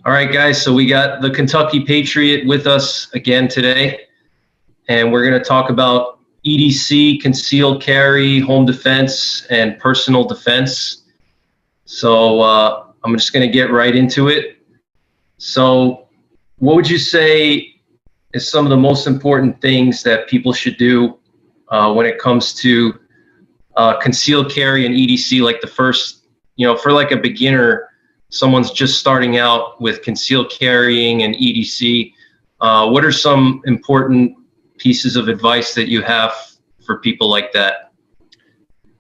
All right, guys, so we got the Kentucky Patriot with us again today, and we're going to talk about EDC, concealed carry, home defense, and personal defense. So I'm just going to get right into it. So what would you say is some of the most important things that people should do when it comes to concealed carry and EDC, like the first, for like a beginner, someone's just starting out with concealed carrying and EDC, what are some important pieces of advice that you have for people like that?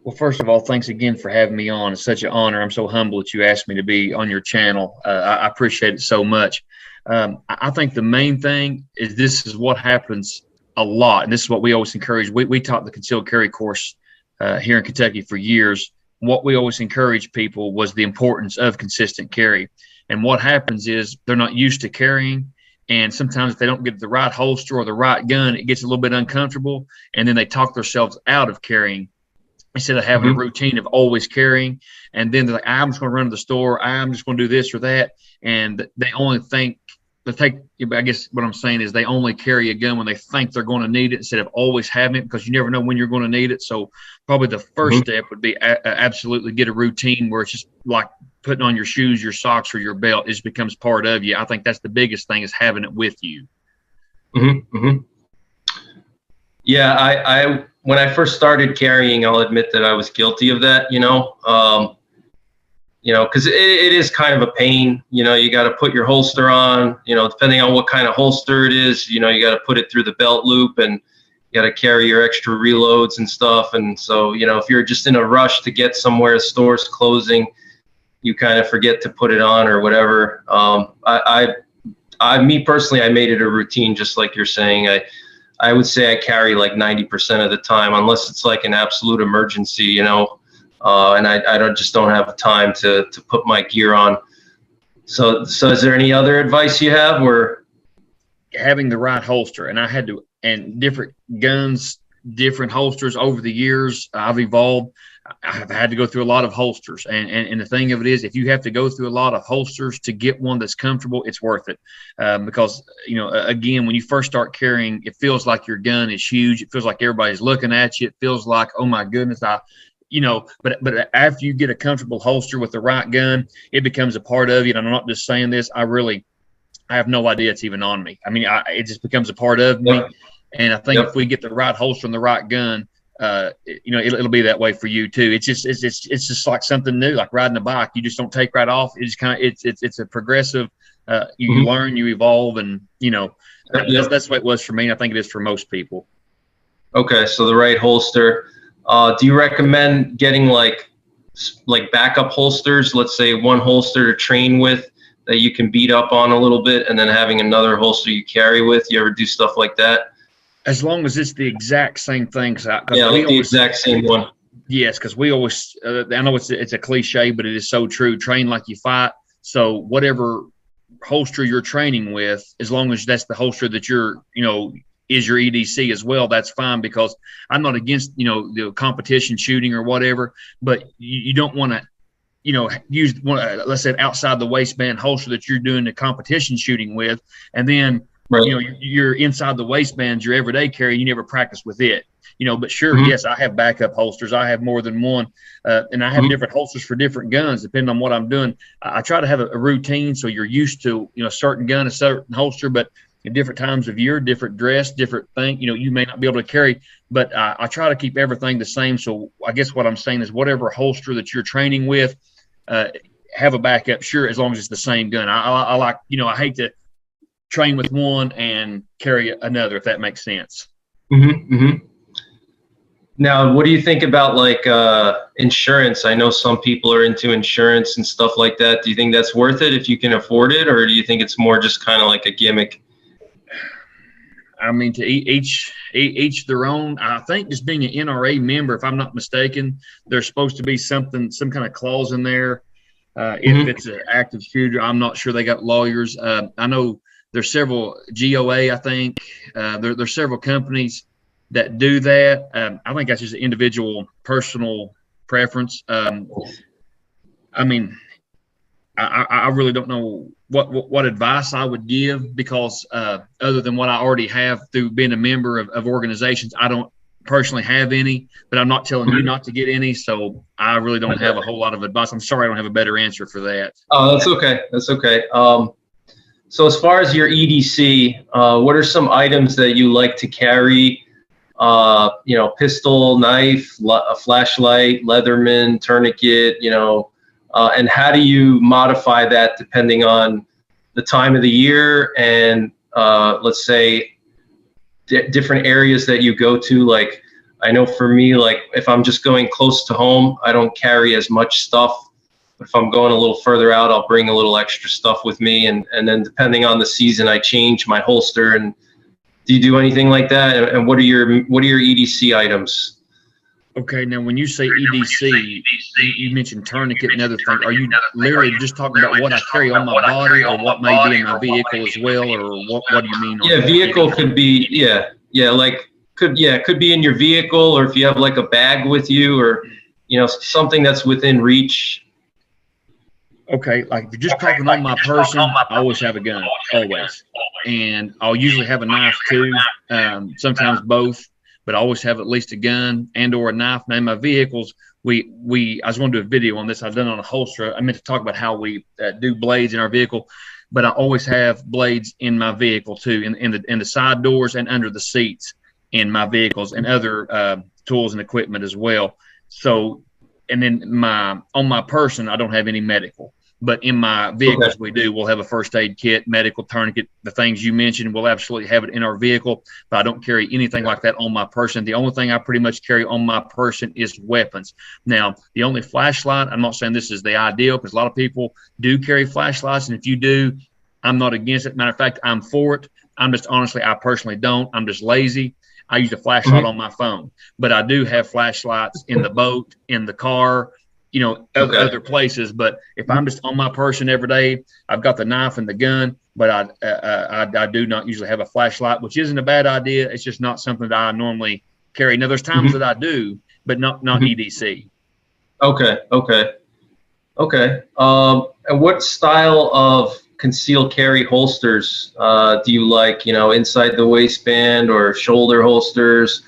Well, first of all, thanks again for having me on. It's such an honor. I'm so humble that you asked me to be on your channel. I appreciate it so much. I think the main thing is this is what happens a lot, and this is what we always encourage. We taught the concealed carry course here in Kentucky for years. What we always encourage people was the importance of consistent carry. And what happens is they're not used to carrying. And sometimes if they don't get the right holster or the right gun, it gets a little bit uncomfortable. And then they talk themselves out of carrying instead of having a routine of always carrying. And then they're like, I'm just going to run to the store. I'm just going to do this or that. And they only think, I guess what I'm saying is they only carry a gun when they think they're going to need it instead of always having it, because you never know when you're going to need it. So probably the first step would be absolutely get a routine where it's just like putting on your shoes, your socks, or your belt. It just becomes part of you. I think that's the biggest thing, is having it with you. Yeah, I when I first started carrying, I'll admit that I was guilty of that, because it is kind of a pain. You got to put your holster on, depending on what kind of holster it is, you got to put it through the belt loop, and you got to carry your extra reloads and stuff. And so, if you're just in a rush to get somewhere, store's closing, you kind of forget to put it on or whatever. Me personally, I made it a routine, just like you're saying. I would say I carry like 90% of the time, unless it's like an absolute emergency, and I just don't have time to put my gear on. So is there any other advice you have? Or having the right holster, and different guns, different holsters over the years. I've evolved. I've had to go through a lot of holsters, and the thing of it is, if you have to go through a lot of holsters to get one that's comfortable, it's worth it. Because again, when you first start carrying, it feels like your gun is huge. It feels like everybody's looking at you. It feels like, oh my goodness, but after you get a comfortable holster with the right gun, it becomes a part of you. And I'm not just saying this. I have no idea it's even on me. I mean, it just becomes a part of me. And I think if we get the right holster and the right gun, it'll be that way for you too. It's just like something new, like riding a bike. You just don't take right off. It's it's a progressive. You learn, you evolve, and that's what it was for me. And I think it is for most people. Okay, so the right holster. Do you recommend getting like backup holsters? Let's say one holster to train with that you can beat up on a little bit, and then having another holster you carry with. You ever do stuff like that? As long as it's the exact same thing. The exact same one. Yes, because we always, I know it's a cliche, but it is so true. Train like you fight. So whatever holster you're training with, as long as that's the holster that you're, is your EDC as well, that's fine, because I'm not against, the competition shooting or whatever, but you don't want to, use one, let's say, outside the waistband holster that you're doing the competition shooting with, and then you're inside the waistband, your everyday carry, you never practice with it. But sure, yes, I have backup holsters. I have more than one, and I have different holsters for different guns, depending on what I'm doing. I try to have a routine, so you're used to, a certain gun, a certain holster, but in different times of year, different dress, different thing, you may not be able to carry, but I try to keep everything the same. So I guess what I'm saying is, whatever holster that you're training with, have a backup, sure, as long as it's the same gun. I like, I hate to train with one and carry another, if that makes sense. Now, what do you think about like insurance? I know some people are into insurance and stuff like that. Do you think that's worth it if you can afford it, or do you think it's more just kind of like a gimmick? I mean, to each their own. I think just being an NRA member, if I'm not mistaken, there's supposed to be some kind of clause in there. If it's an active shooter, I'm not sure. They got lawyers. I know there's several GOA. I think there's several companies that do that. I think that's just an individual personal preference. I mean, I really don't know what advice I would give, because other than what I already have through being a member of organizations, I don't personally have any, but I'm not telling you not to get any. So I really don't have a whole lot of advice. I'm sorry I don't have a better answer for that. Oh, that's okay. That's okay. So as far as your EDC, what are some items that you like to carry? Pistol, knife, a flashlight, Leatherman, tourniquet, and how do you modify that depending on the time of the year and let's say different areas that you go to? Like, I know for me, like if I'm just going close to home, I don't carry as much stuff. But if I'm going a little further out, I'll bring a little extra stuff with me. And then depending on the season, I change my holster. And do you do anything like that? And what are your EDC items? Okay, now when you say EDC, you mentioned tourniquet and other things. Are you literally just talking about what I carry on my body, or what may be in my vehicle as well, or what do you mean? Yeah, vehicle could be, could be in your vehicle, or if you have like a bag with you, or something that's within reach. Okay, like if you're just talking on my person, I always have a gun, always, and I'll usually have a knife too, sometimes both. But I always have at least a gun and or a knife. Now in my vehicles, I was going to do a video on this. I've done it on a holster. I meant to talk about how we do blades in our vehicle, but I always have blades in my vehicle too, in the side doors and under the seats in my vehicles, and other tools and equipment as well. So, and then on my person, I don't have any medical. But in my vehicles, we'll have a first aid kit, medical, tourniquet, the things you mentioned. We'll absolutely have it in our vehicle, but I don't carry anything like that on my person. The only thing I pretty much carry on my person is weapons. Now, the only flashlight, I'm not saying this is the ideal, because a lot of people do carry flashlights. And if you do, I'm not against it. Matter of fact, I'm for it. I personally don't. I'm just lazy. I use a flashlight on my phone, but I do have flashlights in the boat, in the car, other places. But if I'm just on my person every day, I've got the knife and the gun, but I do not usually have a flashlight, which isn't a bad idea. It's just not something that I normally carry. Now, there's times that I do, but not EDC. Okay. And what style of concealed carry holsters do you like? Inside the waistband or shoulder holsters?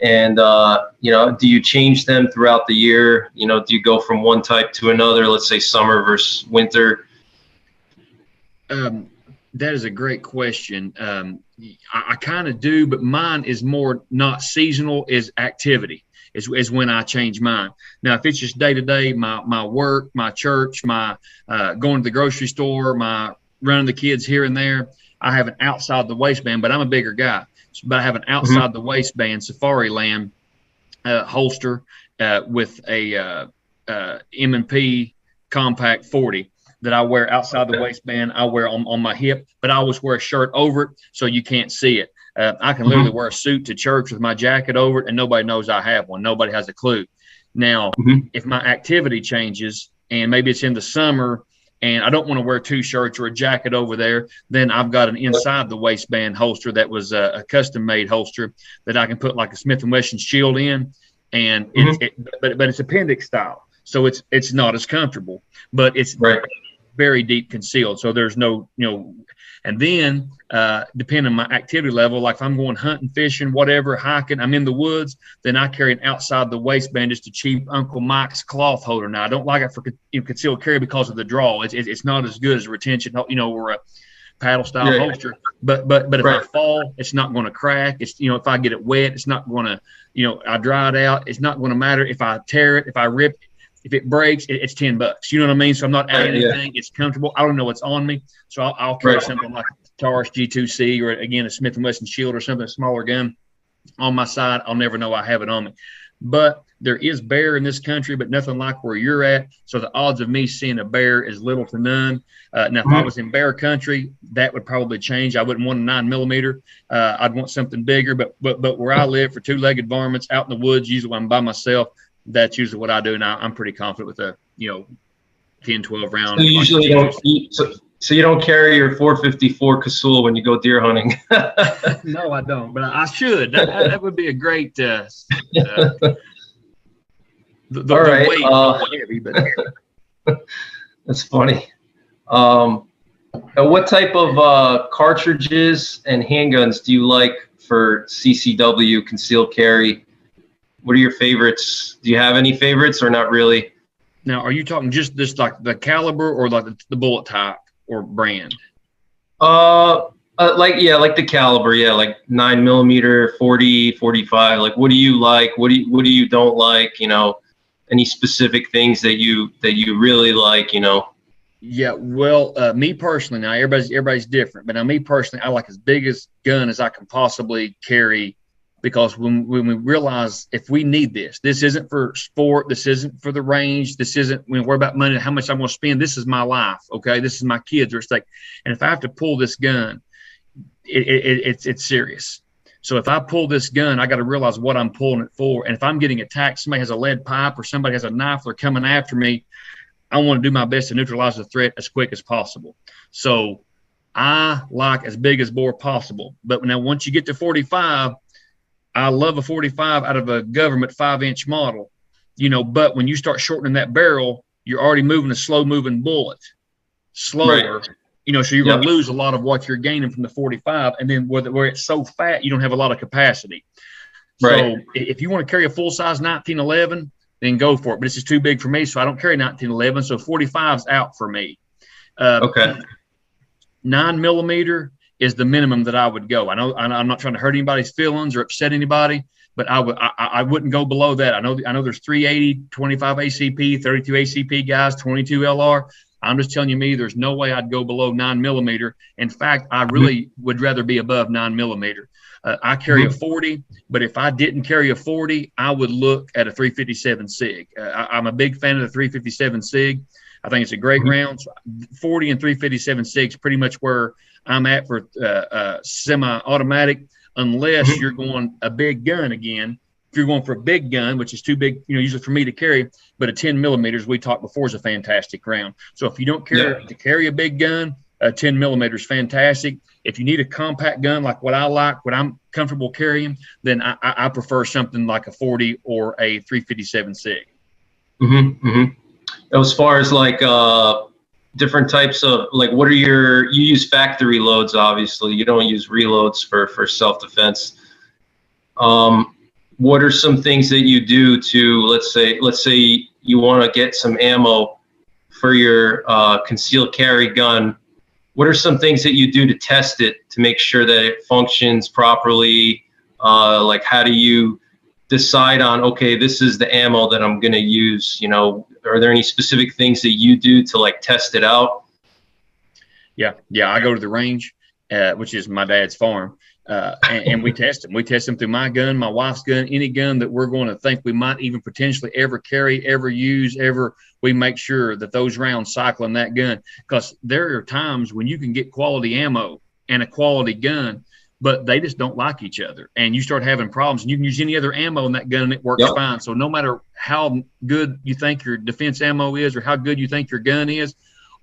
And, do you change them throughout the year? Do you go from one type to another, let's say summer versus winter? That is a great question. I kind of do, but mine is more not seasonal, is activity is when I change mine. Now, if it's just day to day, my work, my church, my going to the grocery store, my running the kids here and there, I have an outside the waistband, but I'm a bigger guy. But I have an outside the waistband Safari Land holster with a M&P Compact 40 that I wear outside the waistband. I wear on my hip, but I always wear a shirt over it so you can't see it. I can literally wear a suit to church with my jacket over it, and nobody knows I have one. Nobody has a clue. Now, if my activity changes, and maybe it's in the summer, and I don't want to wear two shirts or a jacket over there, then I've got an inside the waistband holster that was a custom made holster that I can put like a Smith & Wesson shield in, and but it's appendix style, so it's not as comfortable, but it's very deep concealed, so there's no and then depending on my activity level, like if I'm going hunting, fishing, whatever, hiking, I'm in the woods, then I carry an outside the waistband, just a cheap Uncle Mike's cloth holder. Now, I don't like it for concealed carry because of the draw. It's not as good as a retention, or a paddle style holster. But if I fall, it's not going to crack. It's if I get it wet, it's not going to I dry it out. It's not going to matter if I tear it, if I rip it. If it breaks, it's $10. You know what I mean? So I'm not adding anything. It's comfortable. I don't know what's on me, so I'll carry something like a Taurus G2C, or again a Smith & Wesson shield, or something, a smaller gun on my side. I'll never know I have it on me. But there is bear in this country, but nothing like where you're at. So the odds of me seeing a bear is little to none. Now, if I was in bear country, that would probably change. I wouldn't want a 9mm. I'd want something bigger. But where I live, for two-legged varmints out in the woods, usually when I'm by myself, that's usually what I do. Now, I'm pretty confident with a 10, 12 round. So you usually don't eat. So you don't carry your 454 Casull when you go deer hunting? No, I don't, but I should. That would be a great. All right. Weight heavy, but that's funny. What type of cartridges and handguns do you like for CCW, concealed carry? What are your favorites? Do you have any favorites or not really? Now, are you talking just this like the caliber or like the bullet type or brand? Like the caliber, yeah, like 9mm, 40, 45. Like, what do you like? What do you don't like? You know, any specific things that you really like? You know. Yeah, well, me personally, now everybody's different, but now me personally, I like as big as gun as I can possibly carry, because when we realize if we need this isn't for sport, this isn't for the range, this isn't when we worry about money, how much I'm going to spend. This is my life, okay? This is my kids are at stake, and if I have to pull this gun, it's serious. So if I pull this gun, I got to realize what I'm pulling it for, and if I'm getting attacked, somebody has a lead pipe or somebody has a knife, they're coming after me. I want to do my best to neutralize the threat as quick as possible. So I like as big as bore possible. But now once you get to 45, I love a 45 out of a government 5-inch model, you know, but when you start shortening that barrel, you're already moving a slow moving bullet slower, right. You know, so you're going to lose a lot of what you're gaining from the 45. And then where it's so fat, you don't have a lot of capacity. Right. So if you want to carry a full size 1911, then go for it. But this is too big for me, so I don't carry 1911. So 45's out for me. Okay. 9mm is the minimum that I would go. I know I'm not trying to hurt anybody's feelings or upset anybody, but I wouldn't go below that. I know there's 380, 25 ACP, 32 ACP guys, 22 LR. I'm just telling you, there's no way I'd go below 9mm. In fact, I really would rather be above 9mm. I carry a 40, but if I didn't carry a 40, I would look at a 357 SIG. I'm a big fan of the 357 SIG. I think it's a great round. So 40 and 357 SIG is pretty much where I'm at for semi-automatic, unless you're going a big gun again. If you're going for a big gun, which is too big, you know, usually for me to carry, but a 10mm, we talked before, is a fantastic round. So if you don't care to carry a big gun, a 10mm is fantastic. If you need a compact gun like what I like, what I'm comfortable carrying, then I prefer something like a 40 or a 357 SIG. As far as like different types of, like, what are you use factory loads, obviously. You don't use reloads for self-defense. What are some things that you do to, let's say you want to get some ammo for your concealed carry gun? What are some things that you do to test it to make sure that it functions properly? Like, how do you decide on, okay, this is the ammo that I'm going to use? You know, are there any specific things that you do to like test it out? Yeah. I go to the range, which is my dad's farm. And we test them. We test them through my gun, my wife's gun, any gun that we're going to think we might even potentially ever carry, ever use, ever. We make sure that those rounds cycle in that gun, because there are times when you can get quality ammo and a quality gun, but they just don't like each other. And you start having problems, and you can use any other ammo in that gun and it works fine. So no matter how good you think your defense ammo is or how good you think your gun is,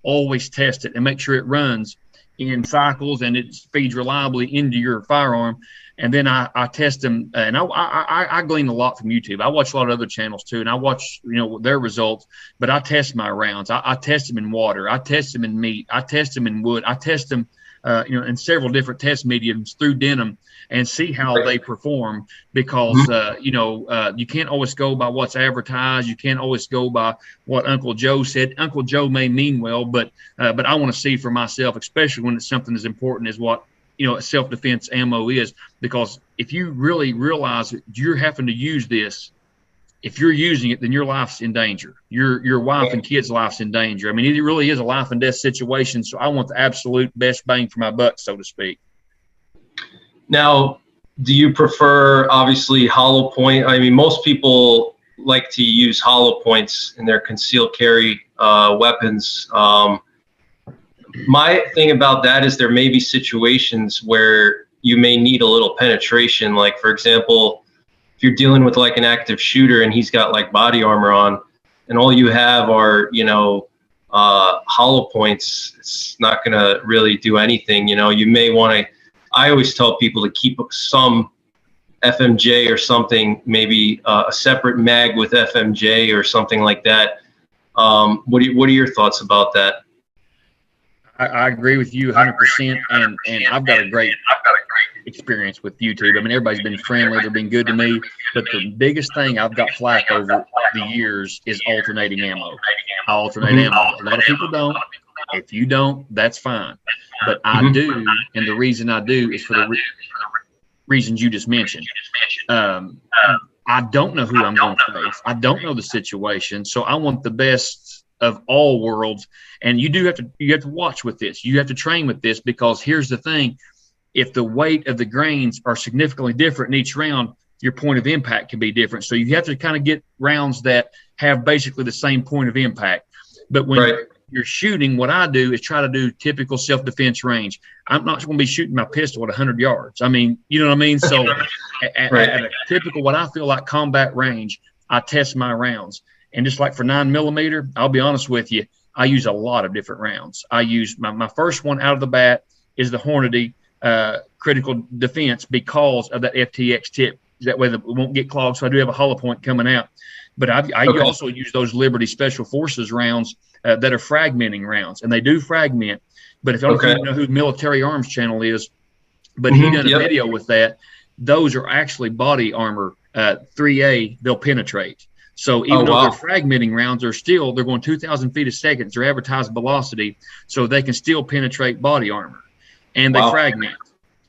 always test it and make sure it runs in cycles and it feeds reliably into your firearm. And then I test them, and I glean a lot from YouTube. I watch a lot of other channels too, and I watch, you know, their results, but I test my rounds. I test them in water. I test them in meat. I test them in wood. I test them, you know, in several different test mediums through denim, and see how they perform, because, you know, you can't always go by what's advertised. You can't always go by what Uncle Joe said. Uncle Joe may mean well, but I want to see for myself, especially when it's something as important as what, you know, self-defense ammo is, because if you really realize that you're having to use this, if you're using it, then your life's in danger. Your wife and kids' life's in danger. I mean, it really is a life and death situation. So I want the absolute best bang for my buck, so to speak. Now, do you prefer, obviously, hollow point? I mean, most people like to use hollow points in their concealed carry weapons. My thing about that is there may be situations where you may need a little penetration. Like, for example, if you're dealing with like an active shooter and he's got like body armor on, and all you have are, you know, hollow points, it's not going to really do anything. You know, you may want to, I always tell people to keep some FMJ or something, maybe a separate mag with FMJ or something like that. What are your thoughts about that? I agree with you 100%. And I've got a great experience with YouTube. I mean, everybody's been friendly. They've been good to me. But the biggest thing I've got flack over the years is alternating ammo. I alternate ammo. A lot of people don't. If you don't, that's fine. But I do. And the reason I do is for the reasons you just mentioned. I don't know who I'm going to face. I don't know the situation. So I want the best of all worlds. And you have to watch with this. You have to train with this, because here's the thing. If the weight of the grains are significantly different in each round, your point of impact can be different. So you have to kind of get rounds that have basically the same point of impact. But when you're shooting, what I do is try to do typical self-defense range. I'm not going to be shooting my pistol at 100 yards. I mean, you know what I mean? So at a typical, what I feel like combat range, I test my rounds. And just like for 9mm, I'll be honest with you, I use a lot of different rounds. I use my first one out of the bat is the Hornady critical defense, because of that FTX tip. That way it won't get clogged. So I do have a hollow point coming out. But I also use those Liberty Special Forces rounds that are fragmenting rounds, and they do fragment. But if I don't know who Military Arms Channel is, but he done a video with that. Those are actually body armor 3A. They'll penetrate. So even though they're fragmenting rounds, they're going 2,000 feet a second. It's their advertised velocity, so they can still penetrate body armor, and they fragment.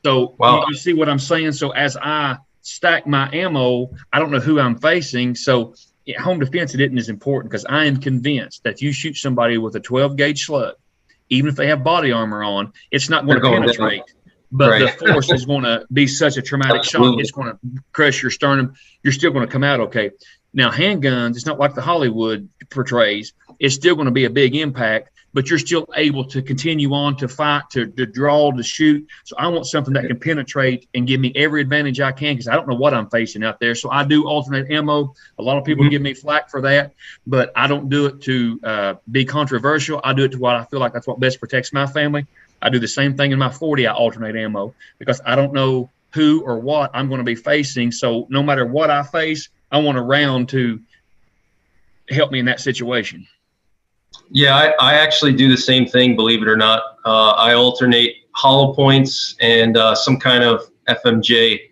So you see what I'm saying? So as I stack my ammo, I don't know who I'm facing. So home defense it isn't as important, because I am convinced that if you shoot somebody with a 12-gauge slug, even if they have body armor on, it's not going to penetrate. But the force is going to be such a traumatic shock, it's going to crush your sternum. You're still going to come out okay. Now, handguns, it's not like the Hollywood portrays. It's still going to be a big impact, but you're still able to continue on to fight, to draw, to shoot. So I want something that can penetrate and give me every advantage I can, because I don't know what I'm facing out there. So I do alternate ammo. A lot of people give me flack for that, but I don't do it to be controversial. I do it to what I feel like that's what best protects my family. I do the same thing in my 40. I alternate ammo, because I don't know who or what I'm going to be facing. So no matter what I face, I want a round to help me in that situation. Yeah, I actually do the same thing, believe it or not. I alternate hollow points and some kind of FMJ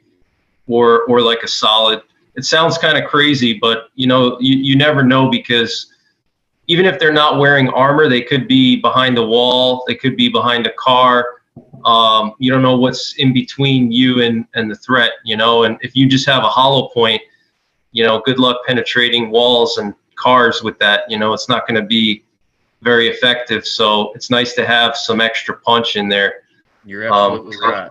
or like a solid. It sounds kind of crazy, but you never know, because even if they're not wearing armor, they could be behind the wall, they could be behind a car. You don't know what's in between you and the threat, and if you just have a hollow point, good luck penetrating walls and cars with that. It's not going to be very effective. So it's nice to have some extra punch in there. You're absolutely right.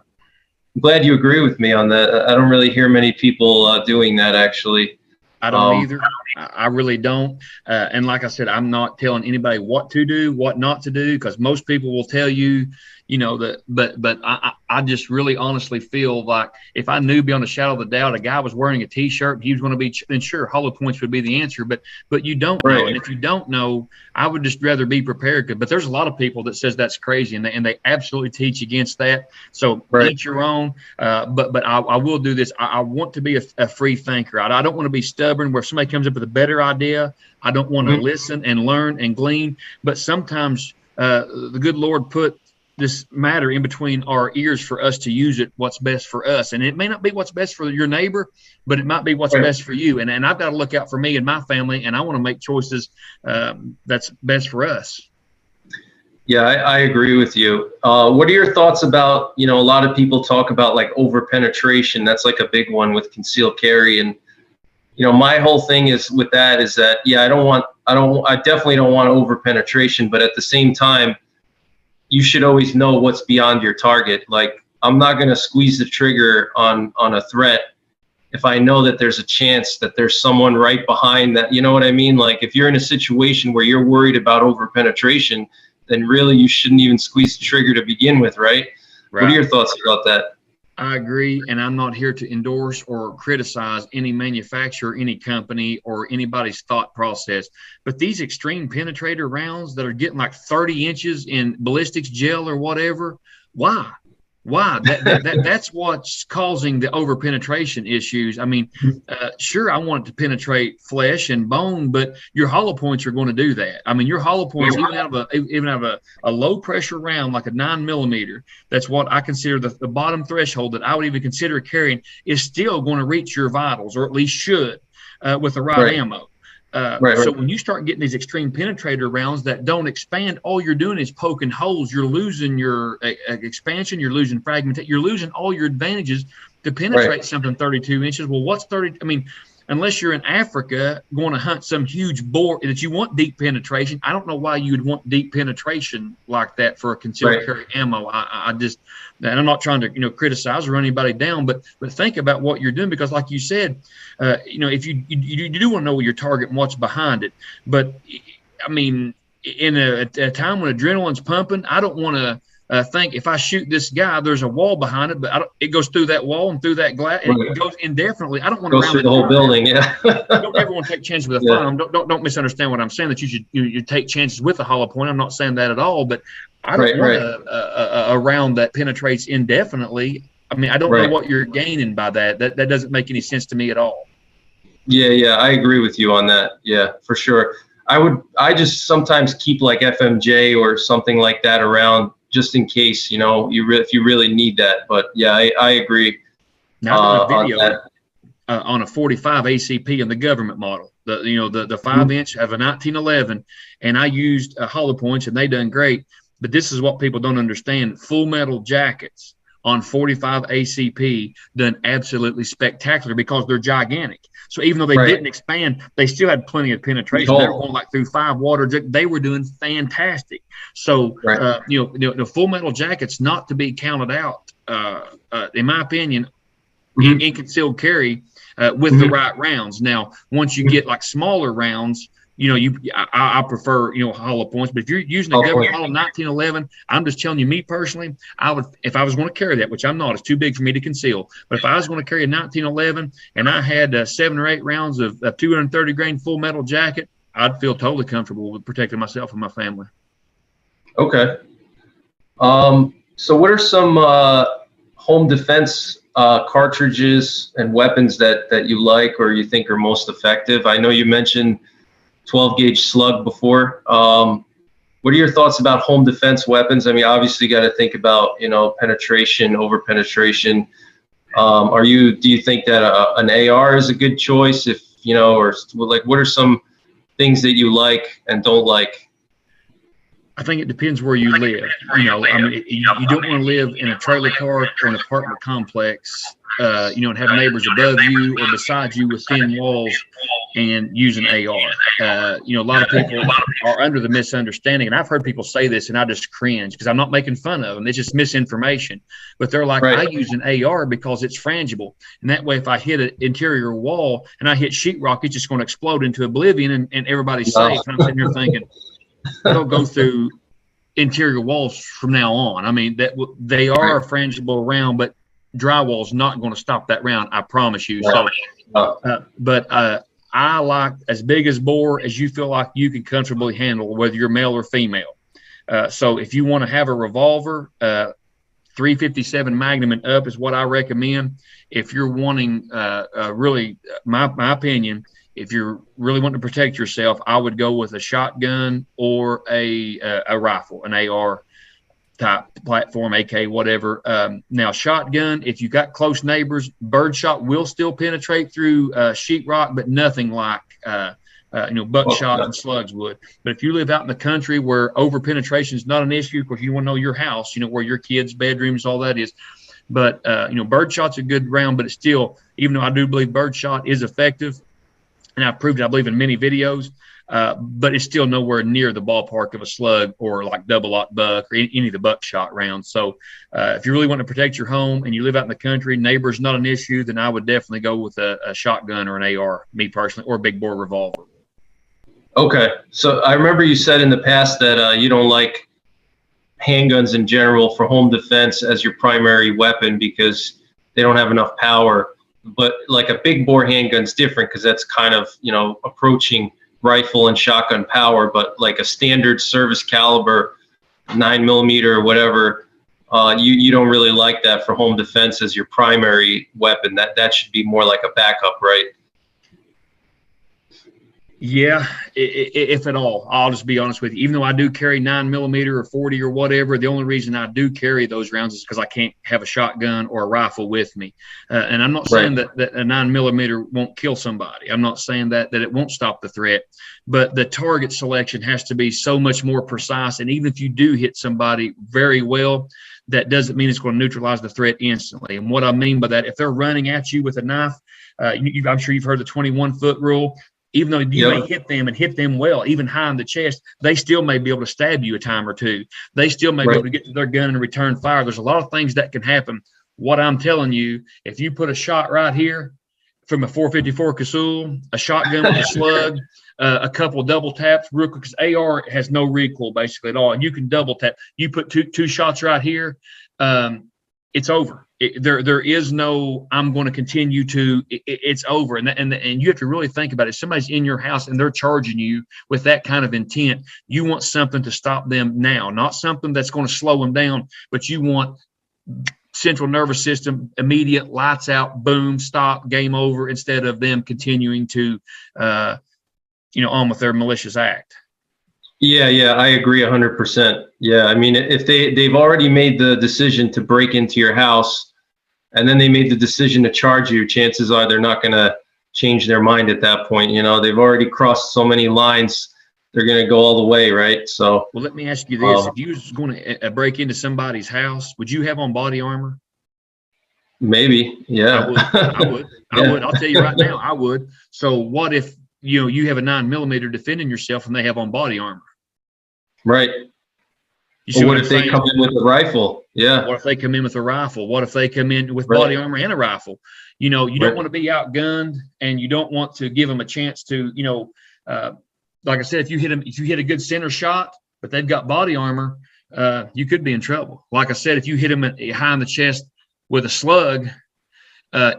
I'm glad you agree with me on that. I don't really hear many people doing that, actually. I don't either. I really don't. And like I said, I'm not telling anybody what to do, what not to do, because most people will tell you, that. But I just really honestly feel like if I knew beyond a shadow of a doubt a guy was wearing a T-shirt, he was going to be, and sure, hollow points would be the answer. But you don't know, and if you don't know, I would just rather be prepared. But there's a lot of people that says that's crazy, and they absolutely teach against that. So each your own. But I will do this. I want to be a free thinker. I don't want to be stubborn where if somebody comes up with a better idea, I don't want to listen and learn and glean. But sometimes the good Lord put this matter in between our ears for us to use it what's best for us. And it may not be what's best for your neighbor, but it might be what's best for you. And I've got to look out for me and my family, and I want to make choices that's best for us. Yeah, I agree with you. What are your thoughts about, a lot of people talk about like over penetration. That's like a big one with concealed carry. And, my whole thing is with that is that, I definitely don't want over penetration, but at the same time, you should always know what's beyond your target. Like, I'm not going to squeeze the trigger on a threat if I know that there's a chance that there's someone right behind that. You know what I mean? Like, if you're in a situation where you're worried about over penetration, then really you shouldn't even squeeze the trigger to begin with, right? What are your thoughts about that? I agree, and I'm not here to endorse or criticize any manufacturer, any company, or anybody's thought process. But these extreme penetrator rounds that are getting like 30 inches in ballistics gel or whatever, why? Why? That's what's causing the over penetration issues. I mean, sure, I want it to penetrate flesh and bone, but your hollow points are going to do that. I mean, your hollow points, even out of a low pressure round like a 9mm, that's what I consider the bottom threshold that I would even consider carrying, is still going to reach your vitals, or at least should, with the right ammo. So when you start getting these extreme penetrator rounds that don't expand, all you're doing is poking holes. You're losing your expansion. You're losing fragmentation. You're losing all your advantages to penetrate something 32 inches. Well, what's 30? I mean, unless you're in Africa going to hunt some huge boar that you want deep penetration, I don't know why you would want deep penetration like that for a concealed carry ammo. I just, and I'm not trying to criticize or run anybody down, but think about what you're doing, because like you said, if you do want to know what your target and what's behind it. But I mean, in a time when adrenaline's pumping, I don't want to think if I shoot this guy, there's a wall behind it, but it goes through that wall and through that glass, and it goes indefinitely. I don't want to go through the whole building. Yeah. Don't ever want to take chances with a firearm. Don't misunderstand what I'm saying, that you take chances with a hollow point. I'm not saying that at all, but I don't want a round that penetrates indefinitely. I mean, I don't know what you're gaining by that. That doesn't make any sense to me at all. Yeah, I agree with you on that. Yeah, for sure. I just sometimes keep like FMJ or something like that around, just in case, if you really need that. But yeah, I agree. Now I've done a video on a 45 ACP in the government model, the 5-inch of a 1911, and I used hollow points, and they done great. But this is what people don't understand: full metal jackets on 45 ACP done absolutely spectacular because they're gigantic. So even though they didn't expand, they still had plenty of penetration. They were going like through 5 water. They were doing fantastic. So, the full metal jackets not to be counted out, in my opinion, in concealed carry with the right rounds. Now, once you get like smaller rounds, I prefer, hollow points. But if you're using a government model 1911, I'm just telling you, me personally, I would, if I was going to carry that, which I'm not, it's too big for me to conceal. But if I was going to carry a 1911 and I had 7 or 8 rounds of 230 grain full metal jacket, I'd feel totally comfortable with protecting myself and my family. Okay. So what are some home defense cartridges and weapons that you like or you think are most effective? I know you mentioned 12 gauge slug before. What are your thoughts about home defense weapons? I mean, obviously you got to think about, penetration, over penetration. Do you think that an AR is a good choice or like, what are some things that you like and don't like? I think it depends where you live. You don't want to live in a trailer park or an apartment complex, and have neighbors above you or beside you with thin walls and use an AR. A lot of people are under the misunderstanding, and I've heard people say this, and I just cringe because I'm not making fun of them. It's just misinformation. But they're like, I use an AR because it's frangible, and that way if I hit an interior wall and I hit sheetrock, it's just going to explode into oblivion, and everybody's safe. And I'm sitting here thinking, they'll go through interior walls from now on. I mean, that they are a frangible round, but drywall's not going to stop that round, I promise you. So, I like as big as bore as you feel like you can comfortably handle, whether you're male or female. So if you want to have a revolver, 357 Magnum and up is what I recommend. If you're wanting really, my opinion, if you're really wanting to protect yourself, I would go with a shotgun or a rifle, an AR type platform, AK, whatever. Now, shotgun, if you got close neighbors, birdshot will still penetrate through sheetrock, but nothing like buckshot and slugs would. But if you live out in the country where over penetration is not an issue, of course you want to know your house, where your kids' bedrooms, all that is. But birdshot's a good round, but it's still, even though I do believe birdshot is effective, and I've proved it, I believe, in many videos, but it's still nowhere near the ballpark of a slug or like double-aught buck or any of the buckshot rounds. So if you really want to protect your home and you live out in the country, neighbors not an issue, then I would definitely go with a shotgun or an AR, me personally, or a big bore revolver. Okay. So I remember you said in the past that you don't like handguns in general for home defense as your primary weapon because they don't have enough power. But like a big bore handgun's different because that's kind of, approaching rifle and shotgun power. But like a standard service caliber 9mm or whatever, you don't really like that for home defense as your primary weapon. That should be more like a backup, right? Yeah, if at all. I'll just be honest with you. Even though I do carry 9mm or 40 or whatever, the only reason I do carry those rounds is because I can't have a shotgun or a rifle with me. And I'm not saying that a 9mm won't kill somebody. I'm not saying that it won't stop the threat. But the target selection has to be so much more precise. And even if you do hit somebody very well, that doesn't mean it's going to neutralize the threat instantly. And what I mean by that, if they're running at you with a knife, I'm sure you've heard the 21-foot rule. Even though you may hit them and hit them well, even high in the chest, they still may be able to stab you a time or two. They still may be able to get to their gun and return fire. There's a lot of things that can happen. What I'm telling you, if you put a shot right here from a 454 Casull, a shotgun with a slug, a couple of double taps, real quick, because AR has no recoil basically at all. And you can double tap. You put two shots right here, it's over. There is no I'm going to continue to. It's over, and you have to really think about it. If somebody's in your house and they're charging you with that kind of intent, you want something to stop them now, not something that's going to slow them down, but you want central nervous system, immediate, lights out, boom, stop, game over, instead of them continuing to, on with their malicious act. Yeah, I agree 100%. Yeah, I mean, if they've already made the decision to break into your house, and then they made the decision to charge you, chances are they're not going to change their mind at that point. They've already crossed so many lines, they're going to go all the way, right? So, well, let me ask you this: if you was going to break into somebody's house, would you have on body armor? Maybe, yeah. I would. I'll tell you right now, I would. So, what if you have a 9mm defending yourself and they have on body armor? Right. Or what if they come in with a rifle? Yeah. What if they come in with a rifle? What if they come in with body armor and a rifle? You don't want to be outgunned, and you don't want to give them a chance to, like I said, if you hit a good center shot, but they've got body armor, you could be in trouble. Like I said, if you hit them high in the chest with a slug,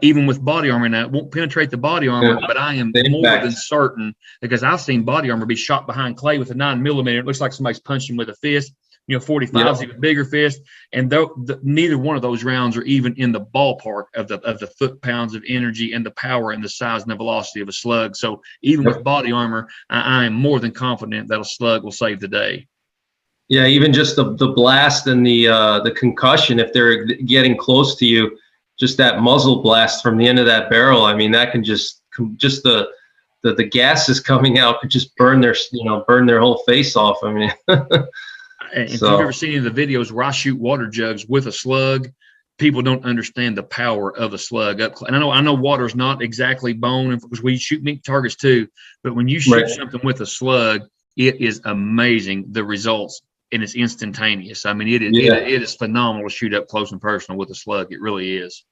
even with body armor, now it won't penetrate the body armor, but I am more than certain, because I've seen body armor be shot behind clay with a 9mm. It looks like somebody's punching with a fist. 45's even bigger fist, and neither one of those rounds are even in the ballpark of the foot-pounds of energy and the power and the size and the velocity of a slug. So even with body armor, I am more than confident that a slug will save the day. Yeah, even just the blast and the concussion, if they're getting close to you, just that muzzle blast from the end of that barrel, I mean, that can just the gases coming out could just burn their whole face off. I mean. If you've ever seen any of the videos where I shoot water jugs with a slug, people don't understand the power of a slug up. And I know water's not exactly bone, because we shoot meat targets too. But when you shoot something with a slug, it is amazing, the results, and it's instantaneous. I mean, it is phenomenal to shoot up close and personal with a slug. It really is.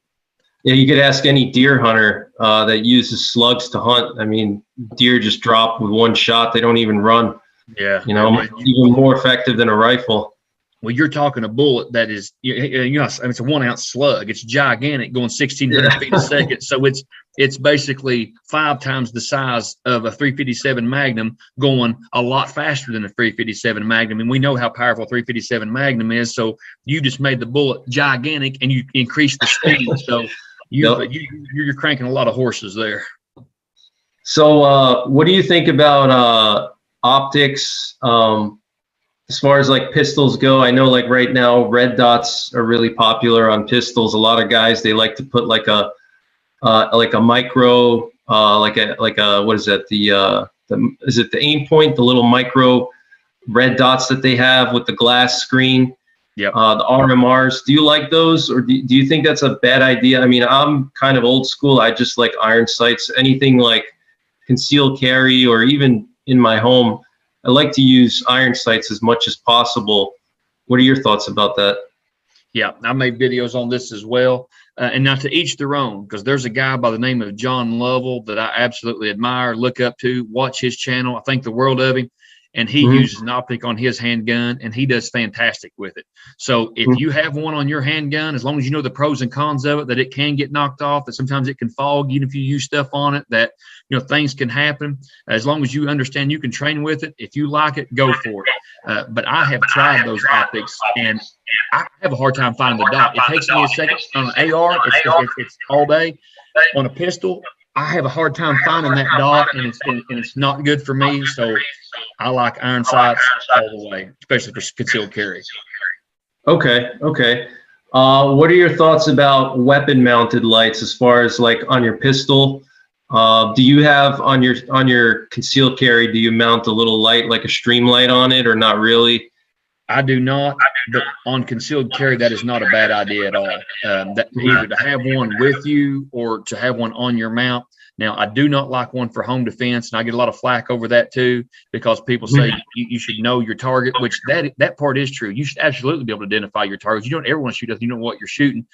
Yeah, you could ask any deer hunter that uses slugs to hunt. I mean, deer just drop with one shot; they don't even run. Yeah, even more effective than a rifle. Well, you're talking a bullet that is, it's a 1 ounce slug. It's gigantic, going 1,600 feet a second. So it's basically 5 times the size of a 357 Magnum, going a lot faster than a 357 Magnum. And we know how powerful a 357 Magnum is. So you just made the bullet gigantic, and you increased the speed. So you're cranking a lot of horses there. So what do you think about optics, as far as like pistols go? I know like right now red dots are really popular on pistols. A lot of guys, they like to put like a micro, like a what is that, is it the aim point, the little micro red dots that they have with the glass screen? Yeah. The RMRs, do you like those, or do you think that's a bad idea? I mean, I'm kind of old school. I just like iron sights. Anything like concealed carry, or even in my home, I like to use iron sights as much as possible. What are your thoughts about that? Yeah, I made videos on this as well. And now, to each their own, because there's a guy by the name of John Lovell that I absolutely admire, look up to, watch his channel. I think the world of him. And he uses an optic on his handgun, and he does fantastic with it. So if you have one on your handgun, as long as you know the pros and cons of it, that it can get knocked off, that sometimes it can fog, even if you use stuff on it, that things can happen. As long as you understand you can train with it, if you like it, go for it. But I have tried those optics, and I have a hard time finding the dot. It takes me a second. On an AR, it's all day. On a pistol, I have a hard time finding that dot, and it's not good for me. So I like iron sights all the way, especially for concealed carry. Okay. What are your thoughts about weapon-mounted lights as far as like on your pistol? Do you have on your concealed carry, do you mount a little light like a stream light on it, or not really? I do not, but on concealed carry, that is not a bad idea at all. That either to have one with you or to have one on your mount. Now, I do not like one for home defense, and I get a lot of flack over that too, because people say you should know your target, which that part is true. You should absolutely be able to identify your targets. You don't ever want to shoot if you know what you're shooting.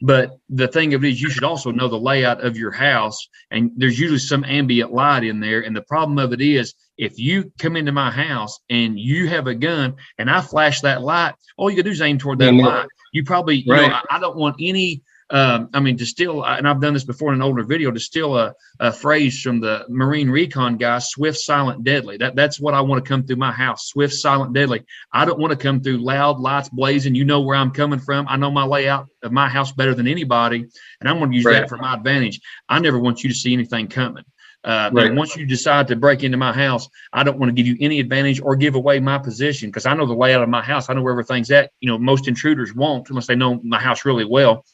But the thing of it is, you should also know the layout of your house, and there's usually some ambient light in there. And the problem of it is, if you come into my house and you have a gun and I flash that light, all you gotta do is aim toward that light. You probably, you know, I don't want any. I mean, to steal, and I've done this before in an older video, to steal a phrase from the Marine Recon guy, swift, silent, deadly. That's what I want to come through my house, swift, silent, deadly. I don't want to come through loud, lights blazing. You know where I'm coming from. I know my layout of my house better than anybody, and I'm going to use that for my advantage. I never want you to see anything coming. And once you decide to break into my house, I don't want to give you any advantage or give away my position, because I know the layout of my house. I know where everything's at. You know, most intruders won't unless they know my house really well,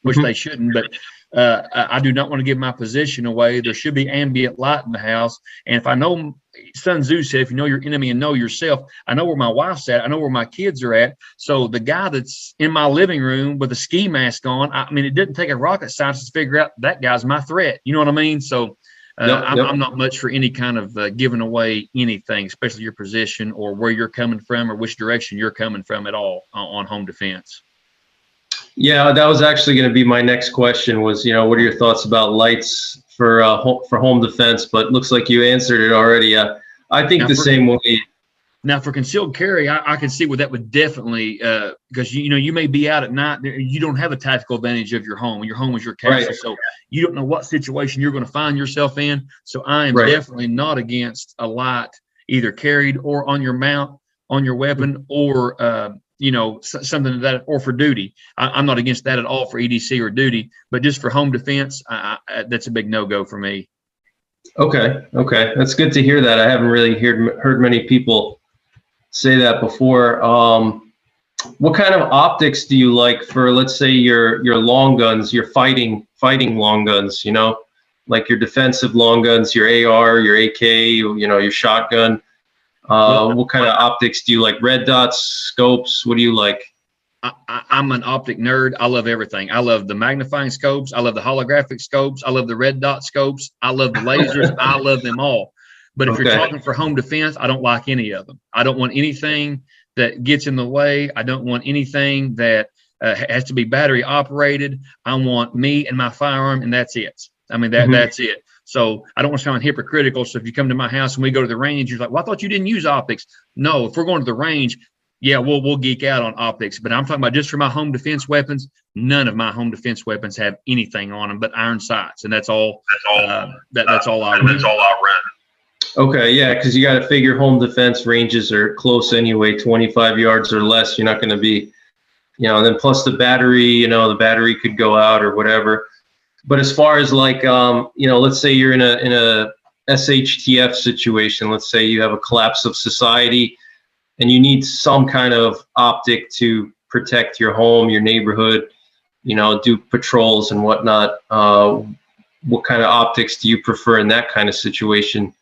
which they shouldn't. But I do not want to give my position away. There should be ambient light in the house. And if I know, Sun Tzu said, if you know your enemy and know yourself, I know where my wife's at. I know where my kids are at. So the guy that's in my living room with a ski mask on, I mean, it didn't take a rocket scientist to figure out that guy's my threat. You know what I mean? So I'm not much for any kind of giving away anything, especially your position or where you're coming from or which direction you're coming from at all on home defense. Yeah, that was actually going to be my next question was, you know, what are your thoughts about lights for home defense? But looks like you answered it already. I think the same way. Now, for concealed carry, I can see where that would definitely, because, you know, you may be out at night. You don't have a tactical advantage of your home. Your home is your castle. So you don't know what situation you're going to find yourself in. So I am definitely not against a light either carried or on your mount, on your weapon, or you know, something like that, or for duty. I'm not against that at all for EDC or duty, but just for home defense, that's a big no-go for me. Okay. That's good to hear that. I haven't really heard many people say that before. What kind of optics do you like for, let's say, your long guns, your fighting long guns, you know, like your defensive long guns, your AR, your AK, you know, your shotgun? What kind of optics do you like? Red dots, scopes? What do you like? I'm an optic nerd. I love everything. I love the magnifying scopes. I love the holographic scopes. I love the red dot scopes. I love the lasers. I love them all. But if you're talking for home defense, I don't like any of them. I don't want anything that gets in the way. I don't want anything that has to be battery operated. I want me and my firearm, and that's it. I mean, that's it. So I don't want to sound hypocritical. So if you come to my house and we go to the range, you're like, well, I thought you didn't use optics. No, if we're going to the range, yeah, we'll geek out on optics. But I'm talking about just for my home defense weapons. None of my home defense weapons have anything on them but iron sights, and that's all. That's all I run. Okay, yeah, because you got to figure home defense ranges are close anyway, 25 yards or less. You're not going to be, you know. And then plus the battery, you know, the battery could go out or whatever. But as far as like, you know, let's say you're in a SHTF situation. Let's say you have a collapse of society, and you need some kind of optic to protect your home, your neighborhood, you know, do patrols and whatnot. What kind of optics do you prefer in that kind of situation?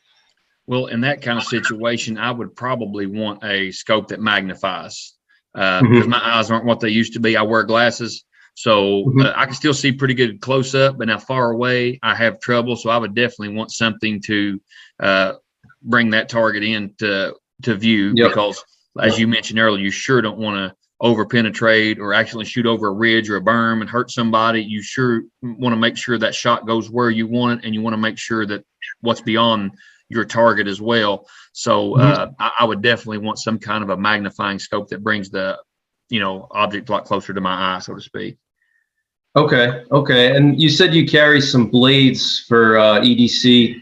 Well, in that kind of situation, I would probably want a scope that magnifies, because my eyes aren't what they used to be. I wear glasses. So I can still see pretty good close up, but now far away, I have trouble. So I would definitely want something to bring that target in to view, because as you mentioned earlier, you sure don't want to over penetrate or actually shoot over a ridge or a berm and hurt somebody. You sure want to make sure that shot goes where you want it, and you want to make sure that what's beyond your target as well. So I would definitely want some kind of a magnifying scope that brings the, you know, object a lot closer to my eye, so to speak. Okay. And you said you carry some blades for EDC.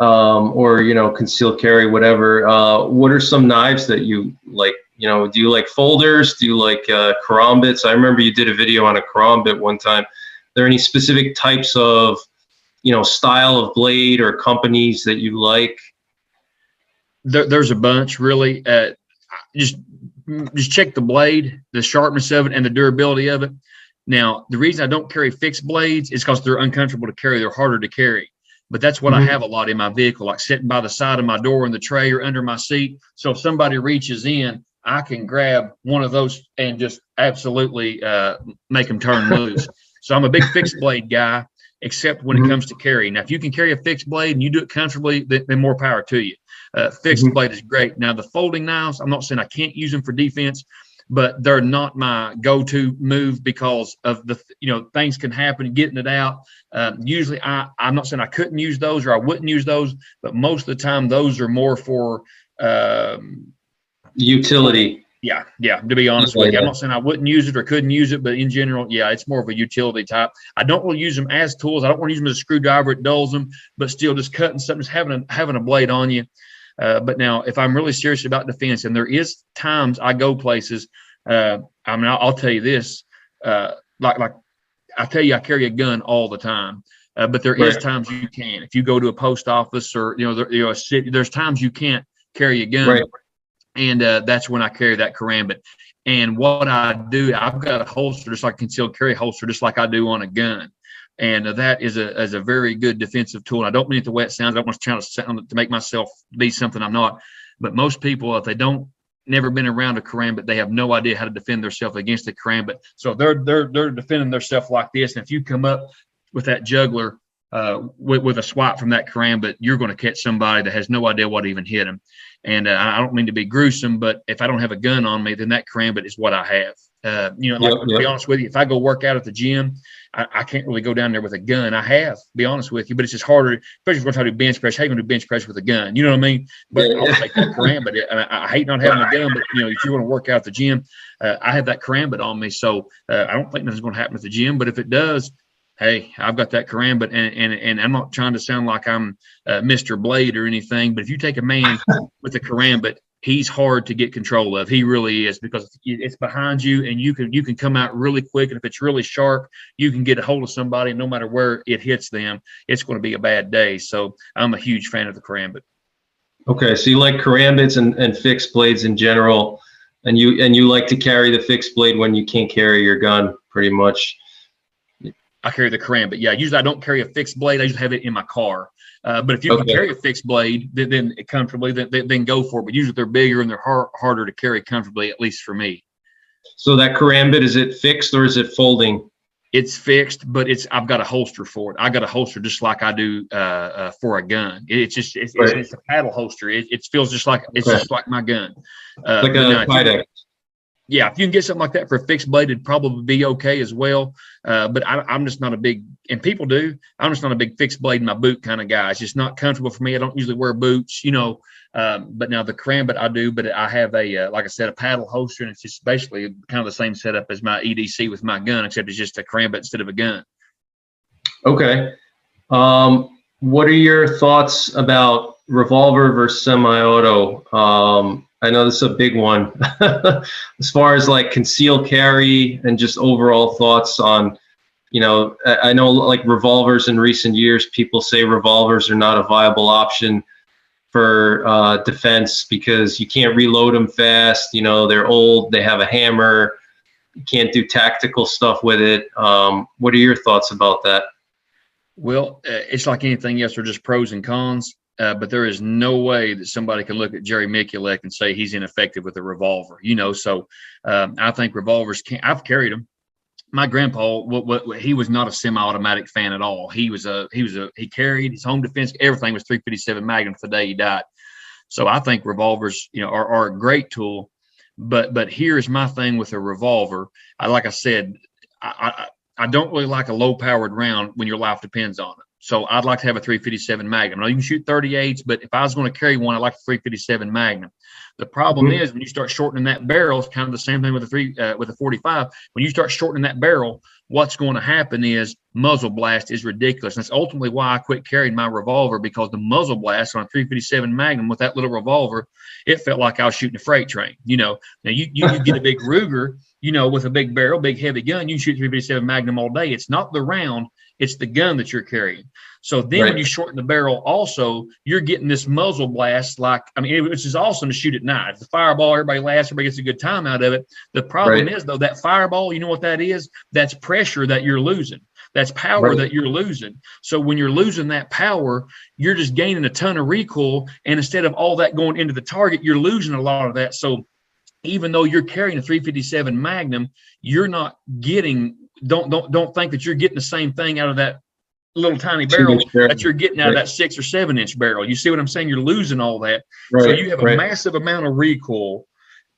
or, you know, concealed carry, whatever. What are some knives that you like? You know, do you like folders? Do you like karambits? I remember you did a video on a karambit one time. Are there any specific types of, you know, style of blade or companies that you like? There's a bunch, really. Just check the blade, the sharpness of it, and the durability of it. Now, the reason I don't carry fixed blades is because they're uncomfortable to carry. They're harder to carry. But that's what I have a lot in my vehicle, like sitting by the side of my door in the tray or under my seat. So if somebody reaches in, I can grab one of those and just absolutely make them turn loose. So I'm a big fixed blade guy, except when it comes to carry. Now, if you can carry a fixed blade and you do it comfortably, then more power to you. Fixed blade is great. Now, the folding knives, I'm not saying I can't use them for defense, but they're not my go-to move because of the, you know, things can happen getting it out. Usually I'm not saying I couldn't use those or I wouldn't use those, but most of the time those are more for utility. Yeah, to be honest with you. I'm not saying I wouldn't use it or couldn't use it, but in general, yeah, it's more of a utility type. I don't really use them as tools. I don't want to use them as a screwdriver. It dulls them, but still just cutting something, just having a blade on you. But now, if I'm really serious about defense, and there is times I go places, I mean, I'll tell you this, like I tell you, I carry a gun all the time, but there is times you can. If you go to a post office or a city, there's times you can't carry a gun, and that's when I carry that karambit. And what I do, I've got a holster, just like a concealed carry holster, just like I do on a gun. And that is a very good defensive tool. And I don't mean it the way it sounds. I don't want to sound to make myself be something I'm not. But most people, if they don't never been around a karambit, they have no idea how to defend themselves against a karambit. So they're defending themselves like this. And if you come up with that juggler with a swipe from that karambit, you're going to catch somebody that has no idea what even hit them. And I don't mean to be gruesome, but if I don't have a gun on me, then that karambit is what I have. To be honest with you, if I go work out at the gym, I can't really go down there with a gun. I have, to be honest with you, but it's just harder, especially if we're trying to do bench press. How you going to do bench press with a gun? You know what I mean? But I'll take that karambit. I hate not having a gun, but if you're going to work out at the gym, I have that karambit on me. So I don't think nothing's going to happen at the gym, but if it does, hey, I've got that karambit, and I'm not trying to sound like I'm Mr. Blade or anything, but if you take a man with a karambit, he's hard to get control of. He really is, because it's behind you, and you can come out really quick. And if it's really sharp, you can get a hold of somebody, and no matter where it hits them, it's going to be a bad day. So I'm a huge fan of the karambit. Okay, so you like karambits and fixed blades in general, and you like to carry the fixed blade when you can't carry your gun, pretty much. I carry the karambit. Yeah, usually I don't carry a fixed blade. I usually have it in my car. But if you can carry a fixed blade, then comfortably, then go for it. But usually they're bigger and they're harder to carry comfortably, at least for me. So that karambit, is it fixed or is it folding? It's fixed, but I've got a holster for it. I got a holster just like I do for a gun. It's a paddle holster. It feels just like just like my gun. Like a Kydex. Yeah, if you can get something like that for a fixed blade, it'd probably be okay as well. But I'm just not a big, and people do, I'm just not a big fixed blade in my boot kind of guy. It's just not comfortable for me. I don't usually wear boots, but now the karambit I do, but I have like I said, a paddle holster, and it's just basically kind of the same setup as my EDC with my gun, except it's just a karambit instead of a gun. Okay. What are your thoughts about revolver versus semi-auto? I know this is a big one as far as like concealed carry and just overall thoughts on, I know like revolvers in recent years, people say revolvers are not a viable option for defense because you can't reload them fast. They're old, they have a hammer, you can't do tactical stuff with it. What are your thoughts about that? Well, it's like anything else, they're just pros and cons. But there is no way that somebody can look at Jerry Mikulek and say he's ineffective with a revolver, So I think revolvers I've carried them. My grandpa, he was not a semi-automatic fan at all. He carried his home defense. Everything was 357 Magnum the day he died. So I think revolvers, are a great tool. But here's my thing with a revolver. Like I said, I don't really like a low-powered round when your life depends on it. So I'd like to have a 357 Magnum. Now you can shoot 38s, but if I was going to carry one, I'd like a 357 Magnum. The problem is when you start shortening that barrel, it's kind of the same thing with a 45. When you start shortening that barrel, what's going to happen is muzzle blast is ridiculous. And that's ultimately why I quit carrying my revolver, because the muzzle blast on a 357 Magnum with that little revolver, it felt like I was shooting a freight train. Now you get a big Ruger, with a big barrel, big heavy gun, you shoot 357 Magnum all day. It's not the round, it's the gun that you're carrying. So then when you shorten the barrel also, you're getting this muzzle blast, which is awesome to shoot at night. It's the fireball, everybody laughs, everybody gets a good time out of it. The problem is, though, that fireball, you know what that is? That's pressure that you're losing. That's power that you're losing. So when you're losing that power, you're just gaining a ton of recoil. And instead of all that going into the target, you're losing a lot of that. So even though you're carrying a 357 Magnum, you're not getting, don't think that you're getting the same thing out of that little tiny barrel that you're getting out of that 6 or 7 inch barrel. You see what I'm saying? You're losing all that. So you have a massive amount of recoil